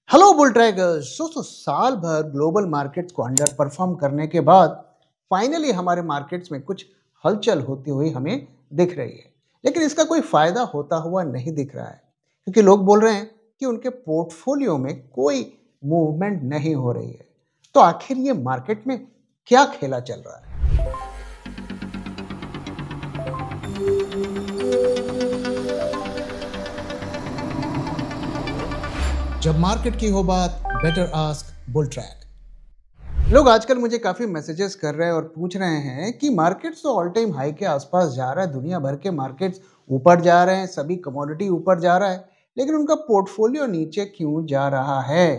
Hello bull trackers. दोस्तों, साल भर ग्लोबल मार्केट्स को अंडर परफॉर्म करने के बाद फाइनली हमारे मार्केट्स में कुछ हलचल होती हुई हमें दिख रही है, लेकिन इसका कोई फायदा होता हुआ नहीं दिख रहा है क्योंकि लोग बोल रहे हैं कि उनके पोर्टफोलियो में कोई मूवमेंट नहीं हो रही है। तो आखिर ये मार्केट में क्या खेला चल रहा है? जब मार्केट की हो बात, बेटर आस्क बुल ट्रैक। लोग आजकल मुझे काफ़ी मैसेजेस कर रहे हैं और पूछ रहे हैं कि मार्केट्स तो ऑल टाइम हाई के आसपास जा रहा है, दुनिया भर के मार्केट्स ऊपर जा रहे हैं, सभी कमोडिटी ऊपर जा रहा है, लेकिन उनका पोर्टफोलियो नीचे क्यों जा रहा है?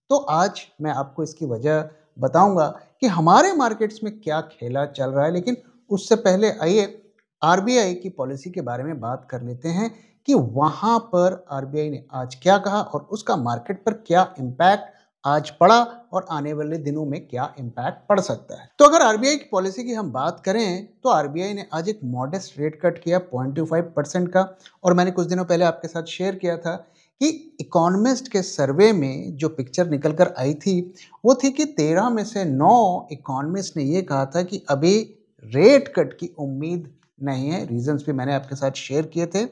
तो आज मैं आपको इसकी वजह बताऊंगा कि हमारे मार्केट्स में क्या खेला चल रहा है। लेकिन उससे पहले आइए आरबीआई की पॉलिसी के बारे में बात कर लेते हैं कि वहाँ पर आरबीआई ने आज क्या कहा और उसका मार्केट पर क्या इम्पैक्ट आज पड़ा और आने वाले दिनों में क्या इम्पैक्ट पड़ सकता है। तो अगर आरबीआई की पॉलिसी की हम बात करें तो आरबीआई ने आज एक मॉडेस्ट रेट कट किया 0.25% का। और मैंने कुछ दिनों पहले आपके साथ शेयर किया था कि इकोनॉमिस्ट के सर्वे में जो पिक्चर निकल कर आई थी वो थी कि 13 में से 9 इकोनॉमिस्ट ने ये कहा था कि अभी रेट कट की उम्मीद नहीं है। रीजंस भी मैंने आपके साथ शेयर किए थे।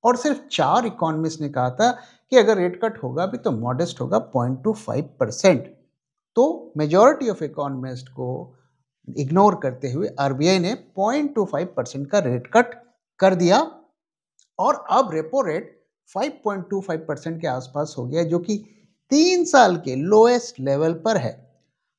और सिर्फ 4 इकोनॉमिस्ट ने कहा था कि अगर रेट कट होगा भी तो मॉडेस्ट होगा 0.25%। तो मेजॉरिटी ऑफ इकोनॉमिस्ट को इग्नोर करते हुए आरबीआई ने 0.25% का रेट कट कर दिया और अब रेपो रेट 5.25% के आसपास हो गया, जो कि 3 साल के लोएस्ट लेवल पर है।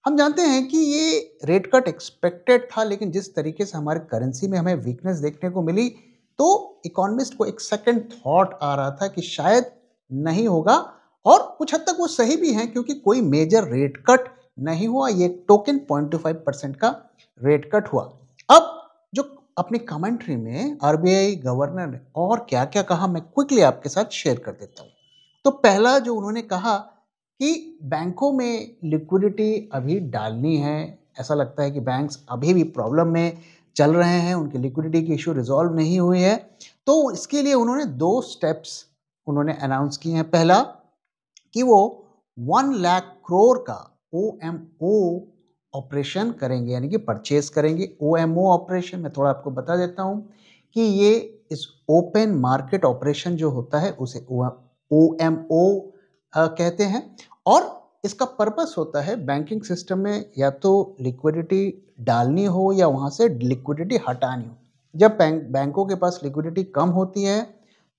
हम जानते हैं कि ये रेट कट एक्सपेक्टेड था, लेकिन जिस तरीके से हमारे करेंसी में हमें वीकनेस देखने को मिली तो इकोनॉमिस्ट को एक सेकंड थॉट आ रहा था कि शायद नहीं होगा। और कुछ हद तक वो सही भी हैं क्योंकि कोई मेजर रेट कट नहीं हुआ, ये टोकन 0.25% का रेट कट हुआ। अब जो अपनी कमेंट्री में आरबीआई गवर्नर ने और क्या क्या कहा मैं क्विकली आपके साथ शेयर कर देता हूँ। तो पहला जो उन्होंने कहा कि बैंकों में लिक्विडिटी अभी डालनी है। ऐसा लगता है कि बैंक्स अभी भी प्रॉब्लम में चल रहे हैं, उनकी लिक्विडिटी की इशू रिजॉल्व नहीं हुई है। तो इसके लिए उन्होंने 2 स्टेप्स उन्होंने अनाउंस किए हैं। पहला कि वो 1 लाख करोड़ का ओएमओ ऑपरेशन करेंगे, यानी कि परचेज करेंगे। ओएमओ ऑपरेशन मैं थोड़ा आपको बता देता हूँ कि ये इस ओपन मार्केट ऑपरेशन जो होता है उसे ओएमओ कहते हैं। और इसका पर्पस होता है बैंकिंग सिस्टम में या तो लिक्विडिटी डालनी हो या वहाँ से लिक्विडिटी हटानी हो। जब बैंकों के पास लिक्विडिटी कम होती है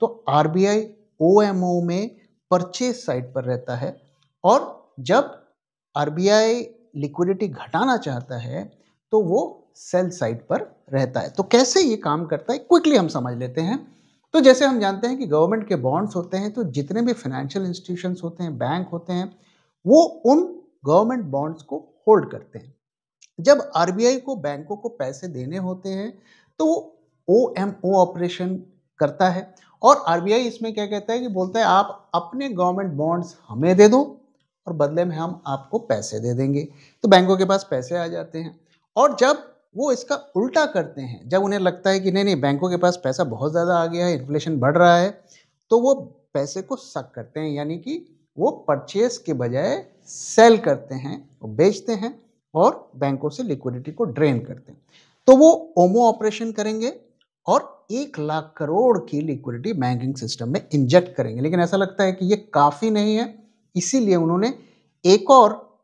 तो आरबीआई ओएमओ में परचेज साइड पर रहता है, और जब आरबीआई लिक्विडिटी घटाना चाहता है तो वो सेल साइड पर रहता है। तो कैसे ये काम करता है क्विकली हम समझ लेते हैं। तो जैसे हम जानते हैं कि गवर्नमेंट के बॉन्ड्स होते हैं, तो जितने भी फाइनेंशियल इंस्टीट्यूशंस होते हैं, बैंक होते हैं, वो उन गवर्नमेंट बॉन्ड्स को होल्ड करते हैं। जब आरबीआई को बैंकों को पैसे देने होते हैं तो वो ओएमओ ऑपरेशन करता है। और आरबीआई इसमें क्या कहता है कि बोलता है आप अपने गवर्नमेंट बॉन्ड्स हमें दे दो और बदले में हम आपको पैसे दे देंगे। तो बैंकों के पास पैसे आ जाते हैं। और जब वो इसका उल्टा करते हैं, जब उन्हें लगता है कि नहीं नहीं बैंकों के पास पैसा बहुत ज़्यादा आ गया है, इन्फ्लेशन बढ़ रहा है, तो वो पैसे को सक करते हैं, यानी कि वो परचेस के बजाय सेल करते हैं, वो बेचते हैं और बैंकों से लिक्विडिटी को ड्रेन करते हैं। तो वो ओमो ऑपरेशन करेंगे और 1 लाख करोड़ की लिक्विडिटी बैंकिंग सिस्टम में इंजेक्ट करेंगे। लेकिन ऐसा लगता है कि ये काफ़ी नहीं है, इसीलिए उन्होंने एक और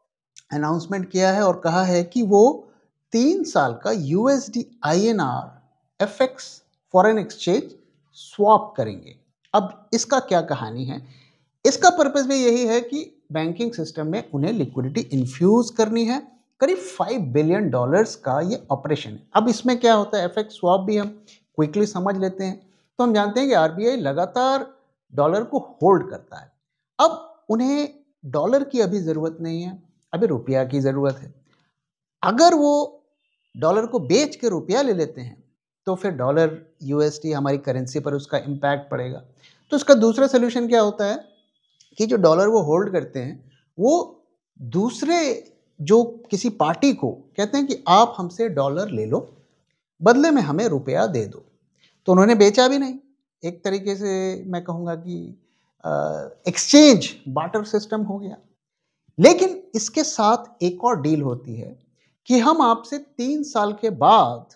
अनाउंसमेंट किया है और कहा है कि वो 3 साल का USD INR FX foreign exchange swap करेंगे। अब इसका क्या कहानी है? इसका पर्पस भी यही है कि बैंकिंग सिस्टम में उन्हें लिक्विडिटी इन्फ्यूज करनी है। करीब $5 बिलियन का ये ऑपरेशन है। अब इसमें क्या होता है, एफएक्स स्वैप भी हम क्विकली समझ लेते हैं। तो हम जानते हैं कि आरबीआई लगातार डॉलर को होल्ड करता है। अब उन्हें डॉलर की अभी ज़रूरत नहीं है, अभी रुपया की ज़रूरत है। अगर वो डॉलर को बेच के रुपया ले लेते हैं तो फिर डॉलर यूएसडी हमारी करेंसी पर उसका इम्पैक्ट पड़ेगा। तो इसका दूसरा सोल्यूशन क्या होता है कि जो डॉलर वो होल्ड करते हैं वो दूसरे जो किसी पार्टी को कहते हैं कि आप हमसे डॉलर ले लो, बदले में हमें रुपया दे दो। तो उन्होंने बेचा भी नहीं, एक तरीके से मैं कहूँगा कि एक्सचेंज बार्टर सिस्टम हो गया। लेकिन इसके साथ एक और डील होती है कि हम आपसे 3 साल के बाद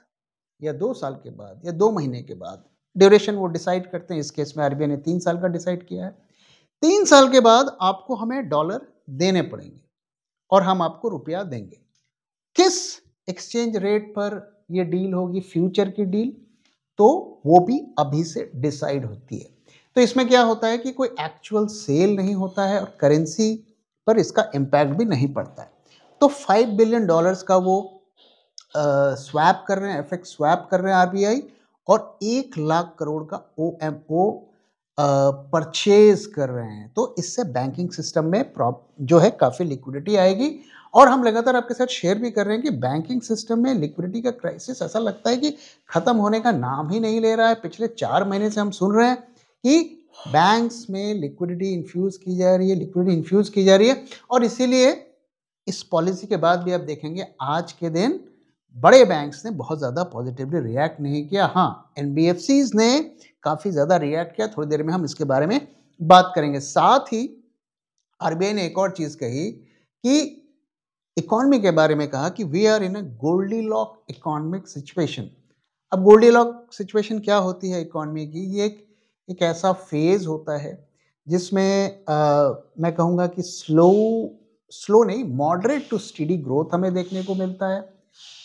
या 2 साल के बाद या 2 महीने के बाद, ड्यूरेशन वो डिसाइड करते हैं। इस केस में आरबीआई ने 3 साल का डिसाइड किया है। 3 साल के बाद आपको हमें डॉलर देने पड़ेंगे और हम आपको रुपया देंगे। किस एक्सचेंज रेट पर ये डील होगी, फ्यूचर की डील, तो वो भी अभी से डिसाइड होती है। तो इसमें क्या होता है कि कोई एक्चुअल सेल नहीं होता है और करेंसी पर इसका इम्पैक्ट भी नहीं पड़ता है। तो $5 बिलियन का वो स्वैप कर रहे हैं, एफएक्स स्वैप कर रहे हैं आरबीआई, और 1 लाख करोड़ का ओएमओ परचेज कर रहे हैं। तो इससे बैंकिंग सिस्टम में जो है काफ़ी लिक्विडिटी आएगी। और हम लगातार आपके साथ शेयर भी कर रहे हैं कि बैंकिंग सिस्टम में लिक्विडिटी का क्राइसिस ऐसा लगता है कि ख़त्म होने का नाम ही नहीं ले रहा है। पिछले 4 महीने से हम सुन रहे हैं कि बैंक्स में लिक्विडिटी इन्फ्यूज़ की जा रही है, लिक्विडिटी इन्फ्यूज़ की जा रही है। और इसीलिए इस पॉलिसी के बाद भी आप देखेंगे आज के दिन बड़े बैंक्स ने बहुत ज़्यादा पॉजिटिवली रिएक्ट नहीं किया। हाँ, एनबीएफसीज ने काफ़ी ज़्यादा रिएक्ट किया। थोड़ी देर में हम इसके बारे में बात करेंगे। साथ ही आरबीआई ने एक और चीज़ कही कि इकोनॉमी के बारे में कहा कि we are in a Goldilock economic situation. अब गोल्डीलॉक सिचुएशन क्या होती है इकोनॉमी की? ये एक ऐसा फेज होता है जिसमें मैं कहूँगा कि स्लो नहीं, मॉडरेट टू स्टडी ग्रोथ हमें देखने को मिलता है।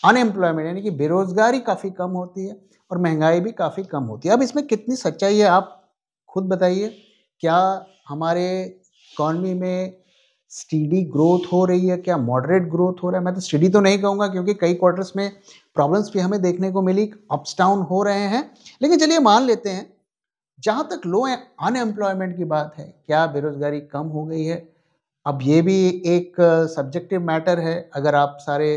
अनएम्प्लॉयमेंट यानी कि बेरोजगारी काफ़ी कम होती है और महंगाई भी काफ़ी कम होती है। अब इसमें कितनी सच्चाई है आप खुद बताइए। क्या हमारे इकॉनमी में स्टडी ग्रोथ हो रही है, क्या मॉडरेट ग्रोथ हो रहा है? मैं तो स्टडी तो नहीं कहूँगा क्योंकि कई क्वार्टर्स में प्रॉब्लम्स भी हमें देखने को मिली, अप्स डाउन हो रहे हैं। लेकिन चलिए मान लेते हैं, जहाँ तक लो अनएम्प्लॉयमेंट की बात है, क्या बेरोजगारी कम हो गई है? अब ये भी एक सब्जेक्टिव मैटर है। अगर आप सारे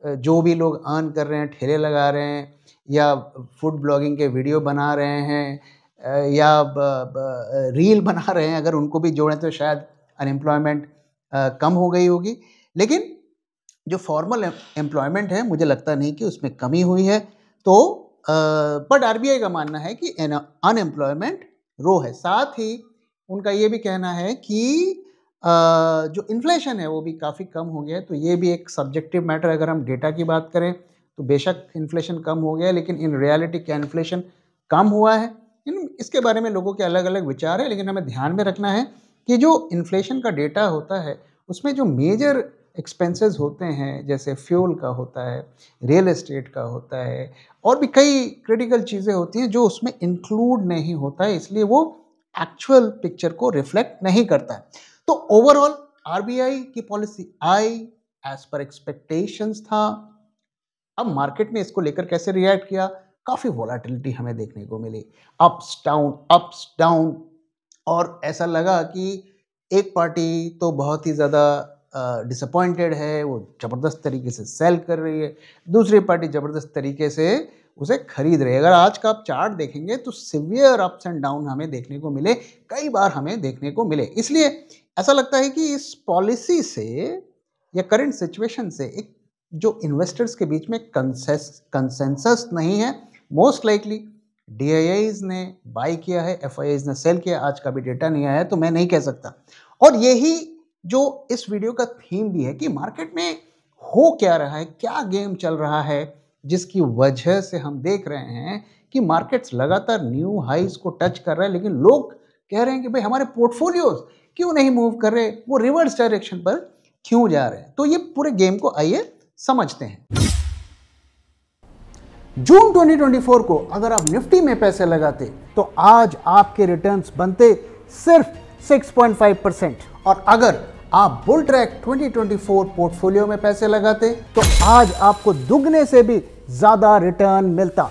जो भी लोग अर्न कर रहे हैं, ठेले लगा रहे हैं या फूड ब्लॉगिंग के वीडियो बना रहे हैं या रील बना रहे हैं, अगर उनको भी जोड़ें तो शायद अनएम्प्लॉयमेंट कम हो गई होगी। लेकिन जो फॉर्मल एम्प्लॉयमेंट है, मुझे लगता नहीं कि उसमें कमी हुई है। तो बट आरबीआई का मानना है कि अनएम्प्लॉयमेंट रो है। साथ ही उनका ये भी कहना है कि जो इन्फ्लेशन है वो भी काफ़ी कम हो गया है। तो ये भी एक सब्जेक्टिव मैटर। अगर हम डेटा की बात करें तो बेशक इन्फ्लेशन कम हो गया है, लेकिन इन रियलिटी क्या इन्फ्लेशन कम हुआ है? इसके बारे में लोगों के अलग अलग विचार है। लेकिन हमें ध्यान में रखना है कि जो इन्फ्लेशन का डेटा होता है उसमें जो मेजर एक्सपेंसेस होते हैं, जैसे फ्यूल का होता है, रियल एस्टेट का होता है, और भी कई क्रिटिकल चीज़ें होती हैं जो उसमें इंक्लूड नहीं होता है, इसलिए वो एक्चुअल पिक्चर को रिफ्लेक्ट नहीं करता है। तो ओवरऑल आरबीआई की policy I as per expectations था। अब मार्केट ने इसको लेकर कैसे रिएक्ट किया? काफ़ी वोलेटिलिटी हमें देखने को मिली, अप्स डाउन, और ऐसा लगा कि एक पार्टी तो बहुत ही ज़्यादा डिसअपॉइंटेड है, वो ज़बरदस्त तरीके से सेल कर रही है, दूसरी पार्टी ज़बरदस्त तरीके से उसे खरीद रही है। अगर आज का आप चार्ट देखेंगे तो सिवियर अप्स एंड डाउन हमें देखने को मिले, कई बार हमें देखने को मिले। इसलिए ऐसा लगता है कि इस पॉलिसी से या करंट सिचुएशन से एक जो इन्वेस्टर्स के बीच में कंसेंसस नहीं है। मोस्ट लाइकली डीआईआईज ने बाई किया है, एफआईआईज ने सेल किया। आज का भी डेटा नहीं आया है तो मैं नहीं कह सकता। और यही जो इस वीडियो का थीम भी है कि मार्केट में हो क्या रहा है, क्या गेम चल रहा है, जिसकी वजह से हम देख रहे हैं कि मार्केट्स लगातार न्यू हाईज को टच कर रहा है, लेकिन लोग कह रहे हैं कि भाई हमारे पोर्टफोलियोज क्यों नहीं मूव कर रहे, वो रिवर्स डायरेक्शन पर क्यों जा रहे हैं। तो ये पूरे गेम को आइए समझते हैं। जून 2024 को अगर आप निफ्टी में पैसे लगाते तो आज आपके रिटर्न्स बनते सिर्फ 6.5%, और अगर आप बुल ट्रैक 2024 पोर्टफोलियो में पैसे लगाते तो आज आपको दुगने से भी ज्यादा रिटर्न मिलता।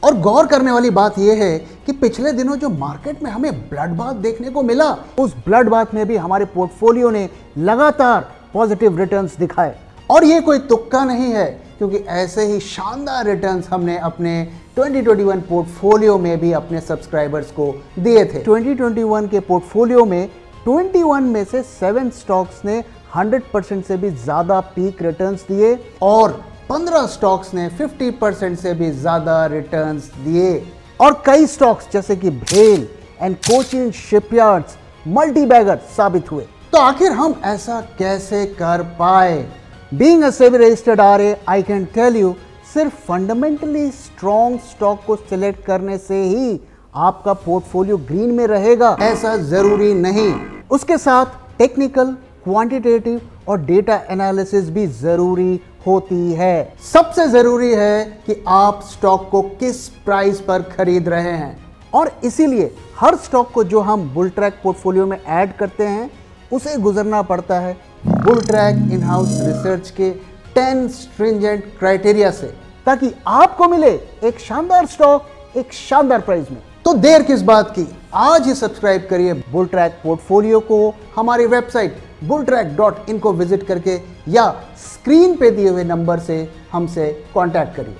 और गौर करने वाली बात यह है कि पिछले दिनों जो मार्केट में हमें ब्लड बाथ देखने को मिला, उस ब्लड बाथ में भी हमारे पोर्टफोलियो ने लगातार पॉजिटिव रिटर्न्स दिखाए। और ये कोई तुक्का नहीं है, क्योंकि ऐसे ही शानदार रिटर्न्स हमने अपने 2021 पोर्टफोलियो में भी अपने सब्सक्राइबर्स को दिए थे। 2021 के पोर्टफोलियो में 21 में से 7 स्टॉक्स ने 100% से भी ज्यादा पीक रिटर्न्स दिए और 15 स्टॉक्स ने 50% से भी ज्यादा रिटर्न्स दिए। और कई स्टॉक्स जैसे कि भेल, and Cochin shipyards multi bagger साबित हुए। तो आखिर हम ऐसा कैसे कर पाए? Being a SEBI registered RA, I can tell you, सिर्फ फंडामेंटली स्ट्रॉन्ग स्टॉक को सिलेक्ट करने से ही आपका पोर्टफोलियो ग्रीन में रहेगा ऐसा जरूरी नहीं। उसके साथ टेक्निकल, क्वांटिटेटिव और डेटा एनालिसिस भी जरूरी होती है। सबसे जरूरी है कि आप स्टॉक को किस प्राइस पर खरीद रहे हैं, और इसीलिए हर स्टॉक को जो हम बुल ट्रैक पोर्टफोलियो में ऐड करते हैं उसे गुजरना पड़ता है bull track in house research के 10 स्ट्रिंजेंट क्राइटेरिया से, ताकि आपको मिले एक शानदार स्टॉक एक शानदार प्राइस में। तो देर किस बात की, आज ही सब्सक्राइब करिए बुल ट्रैक पोर्टफोलियो को हमारी वेबसाइट bulltrack.in को विजिट करके, या स्क्रीन पे दिए हुए नंबर से हमसे कांटेक्ट करिए।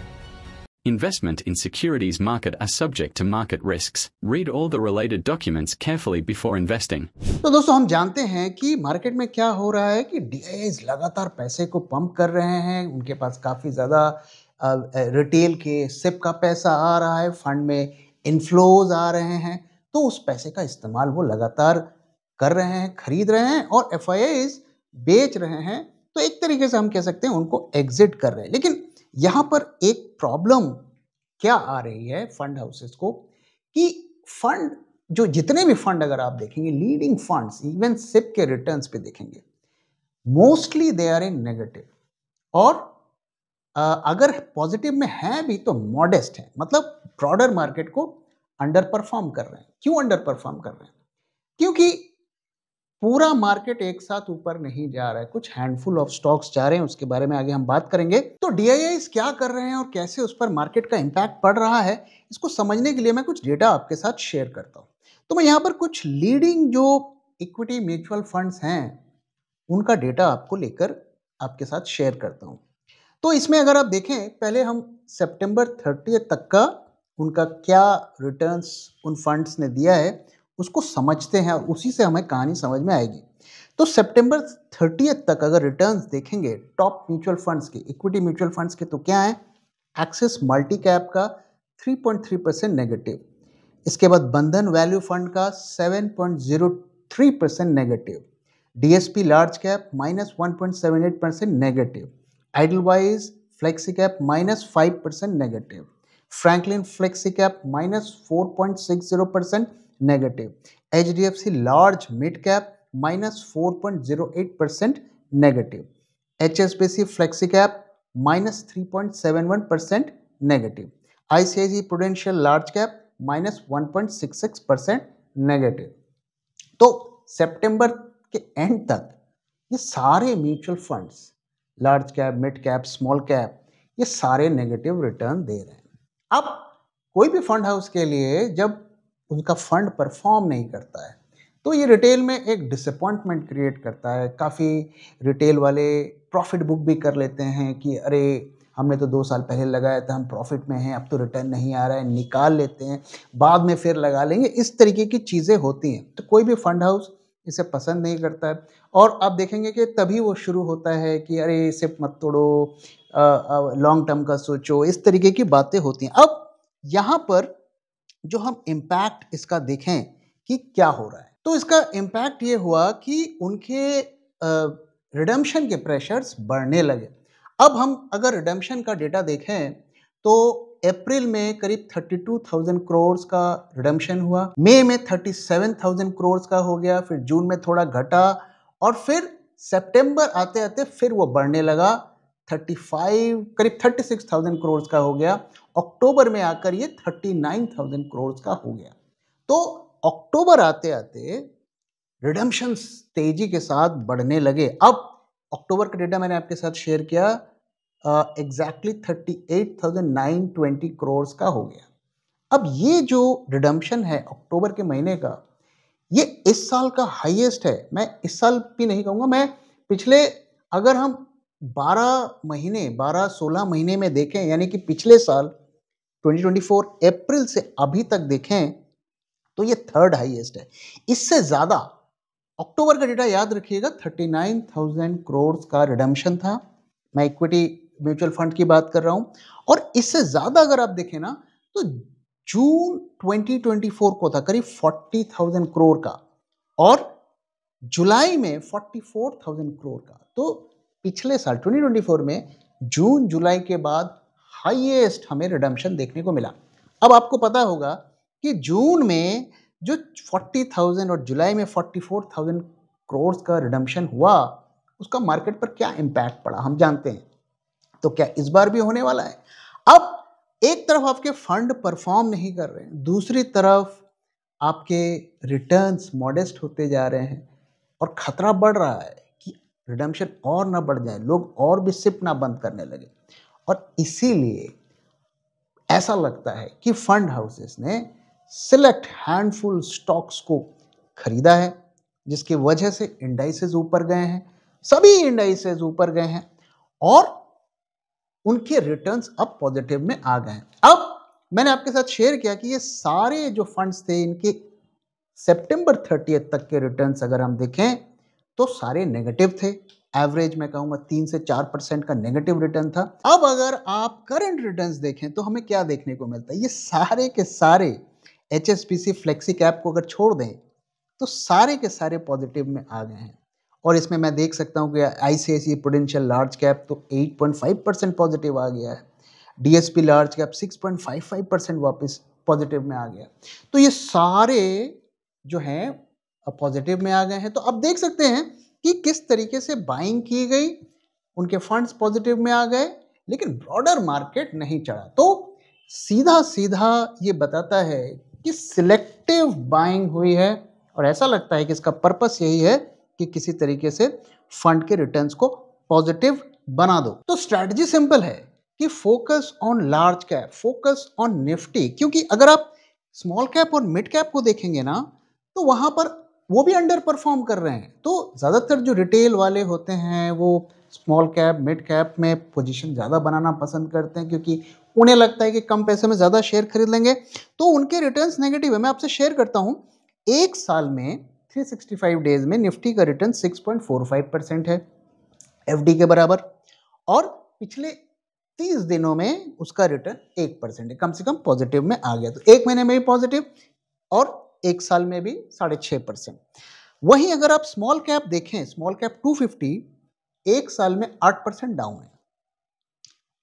Investment in securities market are subject to market risks. Read all the related documents carefully before investing. तो दोस्तों, हम जानते हैं कि मार्केट में क्या हो रहा है कि DIIs लगातार पैसे को पंप कर रहे हैं। उनके पास काफ़ी ज़्यादा रिटेल के सिप का पैसा आ रहा है, फंड में इनफ्लोज आ रहे हैं, तो उस पैसे का इस्तेमाल वो लगातार कर रहे हैं, खरीद रहे हैं और FIIs बेच रहे हैं। तो एक तरीके से हम कह सकते हैं उनको एग्जिट कर रहे हैं। लेकिन यहाँ पर एक प्रॉब्लम क्या आ रही है फंड हाउसेस को, कि फंड जो जितने भी फंड अगर आप देखेंगे, लीडिंग फंड्स इवन सिप के रिटर्न्स पे देखेंगे, mostly they are in negative, और अगर पॉजिटिव में हैं भी तो मॉडेस्ट हैं, मतलब ब्रॉडर मार्केट को अंडर परफॉर्म कर रहे हैं। क्यों अंडर परफॉर्म कर रहे हैं? क्योंकि पूरा मार्केट एक साथ ऊपर नहीं जा रहा है, कुछ हैंडफुल ऑफ स्टॉक्स जा रहे हैं, उसके बारे में आगे हम बात करेंगे। तो DIIs क्या कर रहे हैं और कैसे उस पर मार्केट का इंपैक्ट पड़ रहा है, इसको समझने के लिए मैं कुछ डेटा आपके साथ शेयर करता हूं। तो मैं यहाँ पर कुछ लीडिंग जो इक्विटी म्यूचुअल फंड्स हैं उनका डेटा आपको लेकर आपके साथ शेयर करता हूँ। तो इसमें अगर आप देखें, पहले हम सितंबर 30 तक का उनका क्या रिटर्न्स उन फंड्स ने दिया है उसको समझते हैं, और उसी से हमें कहानी समझ में आएगी। तो सितंबर 30 तक अगर रिटर्न्स देखेंगे टॉप म्यूचुअल फंड्स के, इक्विटी म्यूचुअल फंड्स के, तो क्या है? एक्सिस मल्टी कैप का 3.3% नेगेटिव, इसके बाद बंधन वैल्यू फंड का 7.03% negative, DSP large cap -1.78% negative, Edelweiss flexi cap -5% negative, Franklin flexi cap -4.60% negative, HDFC large mid cap -4.08% negative, HSBC flexi cap -3.71% negative, ICICI Prudential large cap -1.66% negative. तो सितंबर के end तक ये सारे mutual funds, large cap, mid cap, small cap, ये सारे negative return दे रहे हैं। अब कोई भी फंड हाउस के लिए जब उनका फंड परफॉर्म नहीं करता है तो ये रिटेल में एक डिसअपॉइंटमेंट क्रिएट करता है। काफ़ी रिटेल वाले प्रॉफिट बुक भी कर लेते हैं कि अरे हमने तो 2 साल पहले लगाया था, हम प्रॉफिट में हैं, अब तो रिटर्न नहीं आ रहा है, निकाल लेते हैं, बाद में फिर लगा लेंगे। इस तरीके की चीज़ें होती हैं, तो कोई भी फंड हाउस इसे पसंद नहीं करता है। और आप देखेंगे कि तभी वो शुरू होता है कि अरे इसे मत तोड़ो, लॉन्ग टर्म का सोचो, इस तरीके की बातें होती हैं। अब यहाँ पर जो हम इम्पैक्ट इसका देखें कि क्या हो रहा है, तो इसका इम्पैक्ट ये हुआ कि उनके रिडम्पशन के प्रेशर्स बढ़ने लगे। अब हम अगर रिडम्पशन का डेटा देखें तो अप्रैल में करीब 32,000 करोड़ का रिडम्पशन हुआ, मई में 37,000 करोड़ का हो गया, फिर जून में थोड़ा घटा, और फिर सितंबर आते आते फिर वो बढ़ने लगा, 36,000 करोड़ का हो गया। अक्टूबर में आकर ये 39,000 करोड़ का हो गया। तो अक्टूबर आते आते रिडम्पशन तेजी के साथ बढ़ने लगे। अब अक्टूबर का डेटा मैंने आपके साथ शेयर किया, एग्जैक्टली 38,920 करोड़ का हो गया। अब ये जो रिडम्पशन है अक्टूबर के महीने का, ये इस साल का हाईएस्ट है। मैं इस साल भी नहीं कहूँगा, मैं पिछले, अगर हम 12-16 महीने में देखें, यानी कि पिछले साल 2024 अप्रैल से अभी तक देखें तो ये थर्ड हाईएस्ट है। इससे ज़्यादा अक्टूबर का डेटा याद रखिएगा, 39,000 करोड़ का रिडम्पशन था। मैं इक्विटी म्यूचुअल फंड की बात कर रहा हूँ। और इससे ज़्यादा अगर आप देखें ना तो जून 2024 को था करीब 40,000 करोड़ का और जुलाई में 44,000 करोड़ का। तो पिछले साल 2024 में जून जुलाई के बाद हाईएस्ट हमें रिडम्पशन देखने को मिला। अब आपको पता होगा कि जून में जो 40,000 और जुलाई में 44,000 करोड़ का रिडम्पशन हुआ, उसका मार्केट पर क्या इम्पैक्ट पड़ा हम जानते हैं। तो क्या इस बार भी होने वाला है? अब एक तरफ आपके फंड परफॉर्म नहीं कर रहे हैं, दूसरी तरफ आपके रिटर्न्स मॉडेस्ट होते जा रहे हैं और खतरा बढ़ रहा है कि रिडम्पशन और ना बढ़ जाए, लोग और भी सिप ना बंद करने लगे। और इसीलिए ऐसा लगता है कि फंड हाउसेस ने सिलेक्ट हैंडफुल स्टॉक्स को खरीदा है, जिसकी वजह से इंडाइसेस ऊपर गए हैं, सभी इंडाइसेस ऊपर गए हैं और उनके रिटर्न्स अब पॉजिटिव में आ गए हैं। अब मैंने आपके साथ शेयर किया कि ये सारे जो फंड्स थे, इनके सितंबर 30 तक के रिटर्न्स अगर हम देखें तो सारे नेगेटिव थे। एवरेज मैं कहूँगा 3 से 4% का नेगेटिव रिटर्न था। अब अगर आप करंट रिटर्न्स देखें तो हमें क्या देखने को मिलता है, ये सारे के सारे HSBC फ्लेक्सी कैप को अगर छोड़ दें तो सारे के सारे पॉजिटिव में आ गए हैं। और इसमें मैं देख सकता हूँ कि ICICI प्रूडेंशियल लार्ज कैप तो 8.5% पॉजिटिव आ गया है, DSP लार्ज कैप 6.55% वापस पॉजिटिव में आ गया। तो ये सारे जो हैं पॉजिटिव में आ गए हैं। तो अब देख सकते हैं कि किस तरीके से बाइंग की गई, उनके फंड्स पॉजिटिव में आ गए, लेकिन ब्रॉडर मार्केट नहीं चढ़ा। तो सीधा सीधा ये बताता है कि सिलेक्टिव बाइंग हुई है और ऐसा लगता है कि इसका पर्पस यही है कि किसी तरीके से फंड के रिटर्न्स को पॉजिटिव बना दो। तो स्ट्रैटेजी सिंपल है कि focus on large cap, focus on Nifty, क्योंकि अगर आप स्मॉल कैप और मिड कैप को देखेंगे ना तो वहां पर वो भी अंडर परफॉर्म कर रहे हैं। तो ज़्यादातर जो रिटेल वाले होते हैं वो स्मॉल कैप मिड कैप में पोजीशन ज़्यादा बनाना पसंद करते हैं, क्योंकि उन्हें लगता है कि कम पैसे में ज़्यादा शेयर खरीद लेंगे तो उनके रिटर्न्स नेगेटिव है। मैं आपसे शेयर करता हूँ, एक साल में 365 डेज में निफ्टी का रिटर्न 6.45% है, FD के बराबर, और पिछले 30 दिनों में उसका रिटर्न 1% है, कम से कम पॉजिटिव में आ गया। तो एक महीने में भी पॉजिटिव और एक साल में भी 6.5%। वहीं अगर आप स्मॉल कैप देखें, स्मॉल कैप 250 एक साल में 8% डाउन है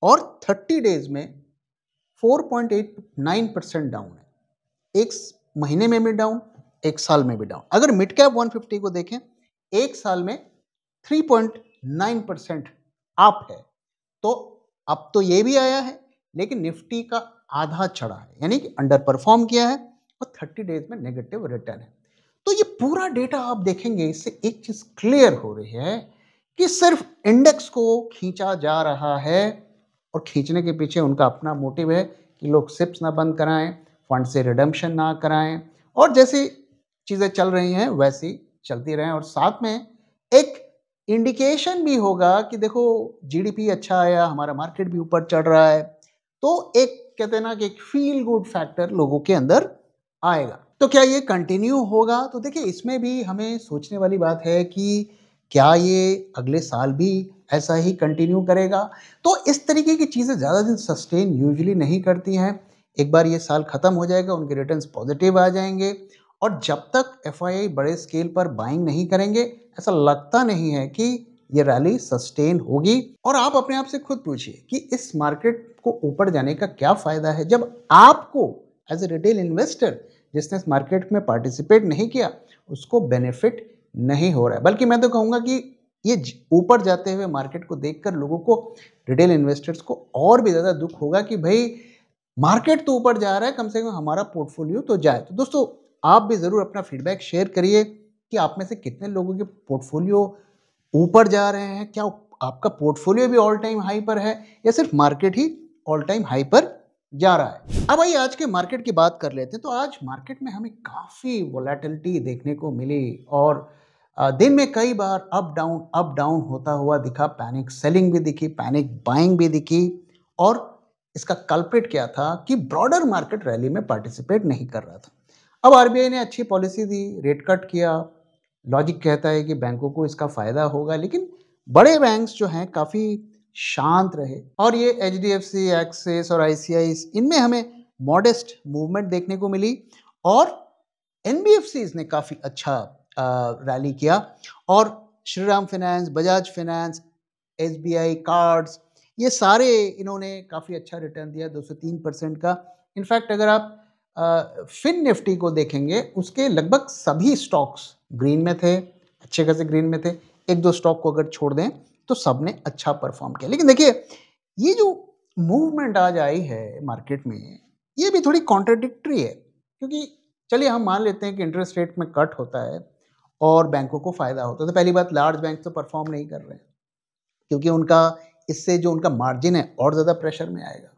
और 30 डेज में 4.89% डाउन है, एक महीने में भी डाउन, एक साल में भी डाउन। अगर मिड कैप 150 को देखें, एक साल में 3.9% अप है। तो अब तो ये भी आया है, लेकिन निफ्टी का आधा चढ़ा है, यानी कि अंडर परफॉर्म किया है और 30 डेज में नेगेटिव रिटर्न है। तो ये पूरा डेटा आप देखेंगे, इससे एक चीज क्लियर हो रही है कि सिर्फ इंडेक्स को खींचा जा रहा है और खींचने के पीछे उनका अपना मोटिव है कि लोग सिप्स ना बंद कराएं, फंड से रिडम्पशन ना कराएं, और जैसी चीज़ें चल रही हैं वैसी चलती रहें। और साथ में एक इंडिकेशन भी होगा कि देखो GDP अच्छा आया, हमारा मार्केट भी ऊपर चढ़ रहा है, तो एक कहते हैं ना कि एक फील गुड फैक्टर लोगों के अंदर आएगा। तो क्या ये कंटिन्यू होगा? तो देखिए, इसमें भी हमें सोचने वाली बात है कि क्या ये अगले साल भी ऐसा ही कंटिन्यू करेगा? तो इस तरीके की चीज़ें ज़्यादा दिन सस्टेन यूजुअली नहीं करती हैं। एक बार ये साल ख़त्म हो जाएगा, उनके रिटर्न्स पॉजिटिव आ जाएंगे और जब तक FII बड़े स्केल पर बाइंग नहीं करेंगे, ऐसा लगता नहीं है कि ये रैली सस्टेन होगी। और आप अपने आप से खुद पूछिए कि इस मार्केट को ऊपर जाने का क्या फ़ायदा है जब आपको एज ए रिटेल इन्वेस्टर, जिसने इस मार्केट में पार्टिसिपेट नहीं किया, उसको बेनिफिट नहीं हो रहा है। बल्कि मैं तो कहूँगा कि ये ऊपर जाते हुए मार्केट को देखकर लोगों को, रिटेल इन्वेस्टर्स को और भी ज़्यादा दुख होगा कि भाई मार्केट तो ऊपर जा रहा है, कम से कम हमारा पोर्टफोलियो तो जाए। तो दोस्तों, आप भी ज़रूर अपना फीडबैक शेयर करिए कि आप में से कितने लोगों के पोर्टफोलियो ऊपर जा रहे हैं। क्या आपका पोर्टफोलियो भी ऑल टाइम हाई पर है या सिर्फ मार्केट ही ऑल टाइम हाई पर जा रहा है? अब आइए आज के मार्केट की बात कर लेते हैं। तो आज मार्केट में हमें काफ़ी वोलेटिलिटी देखने को मिली और दिन में कई बार अप डाउन होता हुआ दिखा। पैनिक सेलिंग भी दिखी, पैनिक बाइंग भी दिखी, और इसका कल्प्रिट क्या था कि ब्रॉडर मार्केट रैली में पार्टिसिपेट नहीं कर रहा था। अब RBI ने अच्छी पॉलिसी दी, रेट कट किया, लॉजिक कहता है कि बैंकों को इसका फ़ायदा होगा, लेकिन बड़े बैंक्स जो हैं काफ़ी शांत रहे और ये HDFC, एक्सिस और ICICI, इनमें हमें मॉडेस्ट मूवमेंट देखने को मिली और एनबीएफसीज ने काफ़ी अच्छा रैली किया और Shriram finance, Bajaj finance, SBI cards, ये सारे इन्होंने काफ़ी अच्छा रिटर्न दिया 203% का। इनफैक्ट अगर आप फिन निफ्टी को देखेंगे, उसके लगभग सभी स्टॉक्स ग्रीन में थे, अच्छे खासे ग्रीन में थे। एक दो स्टॉक को अगर छोड़ दें तो सब ने अच्छा परफॉर्म किया। लेकिन देखिए, ये जो मूवमेंट आज आई है मार्केट में, ये भी थोड़ी कॉन्ट्राडिक्टरी है, क्योंकि चलिए हम मान लेते हैं कि इंटरेस्ट रेट में कट होता है और बैंकों को फ़ायदा होता है, तो पहली बात, लार्ज बैंक तो परफॉर्म नहीं कर रहे हैं क्योंकि उनका इससे जो उनका मार्जिन है और ज़्यादा प्रेशर में आएगा।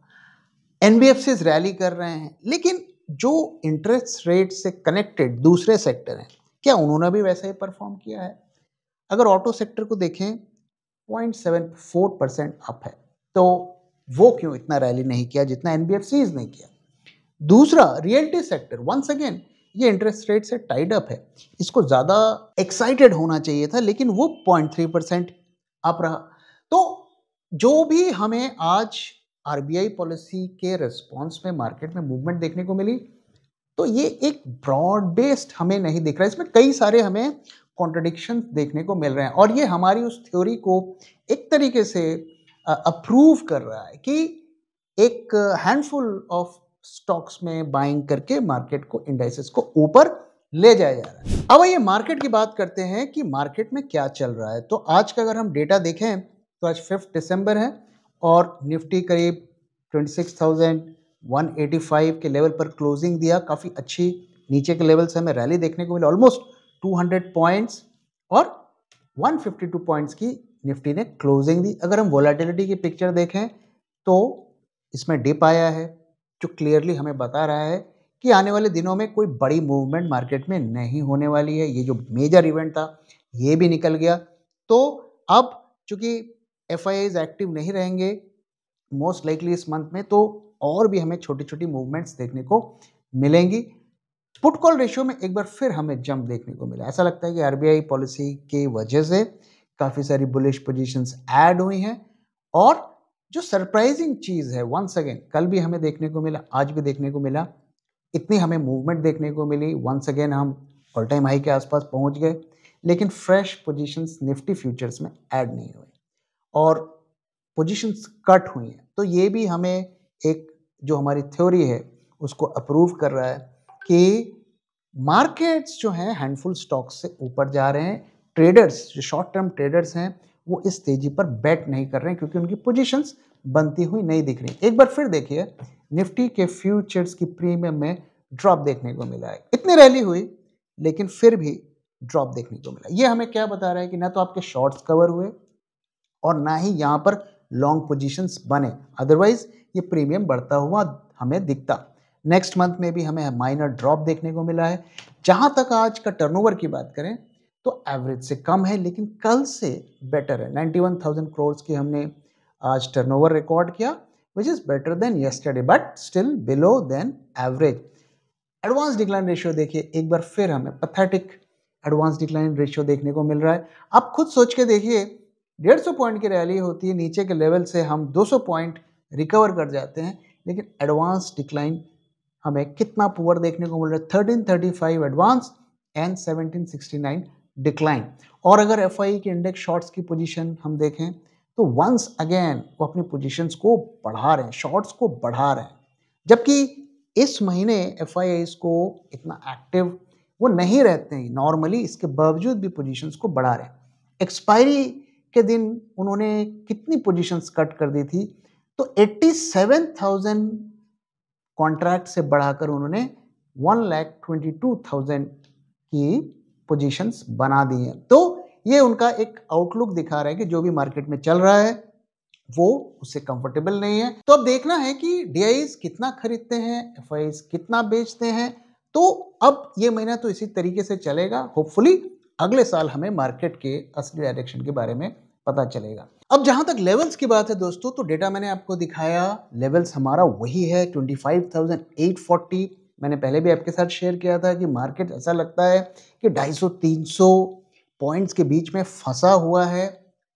एनबीएफसीज रैली कर रहे हैं, लेकिन जो इंटरेस्ट रेट से कनेक्टेड दूसरे सेक्टर हैं, क्या उन्होंने भी वैसा ही परफॉर्म किया है? अगर ऑटो सेक्टर को देखें, 0.74% अप है, तो वो क्यों इतना रैली नहीं किया जितना एनबीएफसीज ने किया? दूसरा, रियल्टी सेक्टर, वंस अगेन ये इंटरेस्ट रेट से टाइड अप है, इसको ज़्यादा एक्साइटेड होना चाहिए था, लेकिन वो 0.3% अप रहा। तो जो भी हमें आज आरबीआई पॉलिसी के रिस्पॉन्स में मार्केट में मूवमेंट देखने को मिली, तो ये एक ब्रॉड बेस्ड हमें नहीं दिख रहा है, इसमें कई सारे हमें कॉन्ट्रडिक्शन देखने को मिल रहे हैं और ये हमारी उस थ्योरी को एक तरीके से अप्रूव कर रहा है कि एक हैंडफुल ऑफ स्टॉक्स में बाइंग करके मार्केट को, इंडाइसेस को ऊपर ले जाया जा रहा है। अब ये मार्केट की बात करते हैं कि मार्केट में क्या चल रहा है। तो आज का अगर हम डेटा देखें तो आज 5 दिसंबर है और निफ्टी करीब 26,185 के लेवल पर क्लोजिंग दिया। काफ़ी अच्छी नीचे के लेवल से हमें रैली देखने को मिली, ऑलमोस्ट 200 पॉइंट्स और 152 पॉइंट्स की निफ्टी ने क्लोजिंग दी। अगर हम वोलेटिलिटी की पिक्चर देखें तो इसमें डिप आया है, जो क्लियरली हमें बता रहा है कि आने वाले दिनों में कोई बड़ी मूवमेंट मार्केट में नहीं होने वाली है। ये जो मेजर इवेंट था ये भी निकल गया। तो अब चूंकि एफआईआईज एक्टिव नहीं रहेंगे मोस्ट लाइकली इस मंथ में, तो और भी हमें छोटी छोटी मूवमेंट्स देखने को मिलेंगी। पुट कॉल रेशियो में एक बार फिर हमें जंप देखने को मिला। ऐसा लगता है कि आरबीआई पॉलिसी की वजह से काफ़ी सारी बुलिश पोजीशंस ऐड हुई हैं और जो सरप्राइजिंग चीज़ है, वंस अगेन कल भी हमें देखने को मिला, आज भी देखने को मिला, इतनी हमें मूवमेंट देखने को मिली। वंस अगेन हम ऑल टाइम हाई के आसपास पहुंच गए, लेकिन फ्रेश पोजीशंस निफ्टी फ्यूचर्स में ऐड नहीं हुई और पोजीशंस कट हुई हैं। तो ये भी हमें एक जो हमारी थ्योरी है उसको अप्रूव कर रहा है कि मार्केट्स जो हैं हैंडफुल स्टॉक्स से ऊपर जा रहे हैं। ट्रेडर्स, जो शॉर्ट टर्म ट्रेडर्स हैं, वो इस तेजी पर बेट नहीं कर रहे हैं क्योंकि उनकी पोजीशंस बनती हुई नहीं दिख रही। एक बार फिर देखिए, निफ्टी के फ्यूचर्स की प्रीमियम में ड्रॉप देखने को मिला है। इतनी रैली हुई लेकिन फिर भी ड्रॉप देखने को मिला। ये हमें क्या बता रहा है कि ना तो आपके शॉर्ट्स कवर हुए और ना ही यहाँ पर लॉन्ग पोजीशंस बने, अदरवाइज ये प्रीमियम बढ़ता हुआ हमें दिखता। नेक्स्ट मंथ में भी हमें माइनर ड्रॉप देखने को मिला है। जहाँ तक आज का टर्नओवर की बात करें तो एवरेज से कम है, लेकिन कल से बेटर है। 91,000 करोड़ की हमने आज टर्नओवर रिकॉर्ड किया, which is better than yesterday but still below than average. Advance decline ratio देखिए, एक बार फिर हमें पैथेटिक एडवांस डिक्लाइन रेशियो देखने को मिल रहा है। आप खुद सोच के देखिए, 150 पॉइंट की रैली होती है, नीचे के लेवल से हम 200 पॉइंट रिकवर कर जाते हैं, लेकिन एडवांस डिक्लाइन हमें कितना पुअर देखने को मिल रहा है। 1335 एडवांस एंड 1769 डिक्लाइन। और अगर एफआई के इंडेक्स शॉर्ट्स की पोजीशन हम देखें तो वंस अगेन वो अपनी पोजीशंस को बढ़ा रहे हैं, शॉर्ट्स को बढ़ा रहे हैं, जबकि इस महीने एफआईआईज को इतना एक्टिव वो नहीं रहते हैं नॉर्मली, इसके बावजूद भी पोजीशंस को बढ़ा रहे हैं। एक्सपायरी के दिन उन्होंने कितनी पोजीशंस कट कर दी थी, तो 87,000 कॉन्ट्रैक्ट से बढ़ाकर उन्होंने 1,22,000 की पोजीशंस बना दी हैं। तो ये उनका एक आउटलुक दिखा रहा है कि जो भी मार्केट में चल रहा है वो उससे कंफर्टेबल नहीं है। तो अब देखना है कि डीआईज कितना खरीदते हैं, एफआईज कितना बेचते हैं। तो अब ये महीना तो इसी तरीके से चलेगा। होपफुली अगले साल हमें मार्केट के असली डायरेक्शन के बारे में पता चलेगा। अब जहां तक लेवल्स की बात है दोस्तों, तो डेटा मैंने आपको दिखाया, लेवल्स हमारा वही है 25,840। मैंने पहले भी आपके साथ शेयर किया था कि मार्केट ऐसा लगता है कि 250-300 पॉइंट्स के बीच में फंसा हुआ है।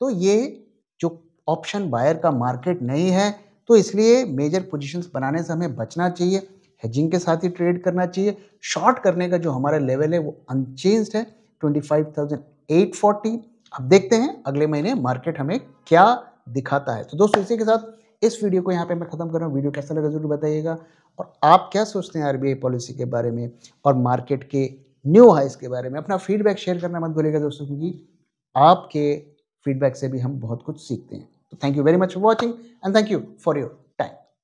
तो ये जो ऑप्शन बायर का मार्केट नहीं है, तो इसलिए मेजर पोजीशंस बनाने से हमें बचना चाहिए। हेजिंग के साथ ही ट्रेड करना चाहिए। शॉर्ट करने का जो हमारा लेवल है वो अनचेंज्ड है 25,840। अब देखते हैं अगले महीने मार्केट हमें क्या दिखाता है। तो दोस्तों इसी के साथ इस वीडियो को यहाँ पे मैं खत्म कर रहा हूँ। वीडियो कैसा लगा जरूर बताइएगा और आप क्या सोचते हैं आरबीआई पॉलिसी के बारे में और मार्केट के न्यू हाइस के बारे में। अपना फीडबैक शेयर करना मत भूलिएगा दोस्तों, क्योंकि आपके फीडबैक से भी हम बहुत कुछ सीखते हैं। तो thank you very much for watching and thank you for your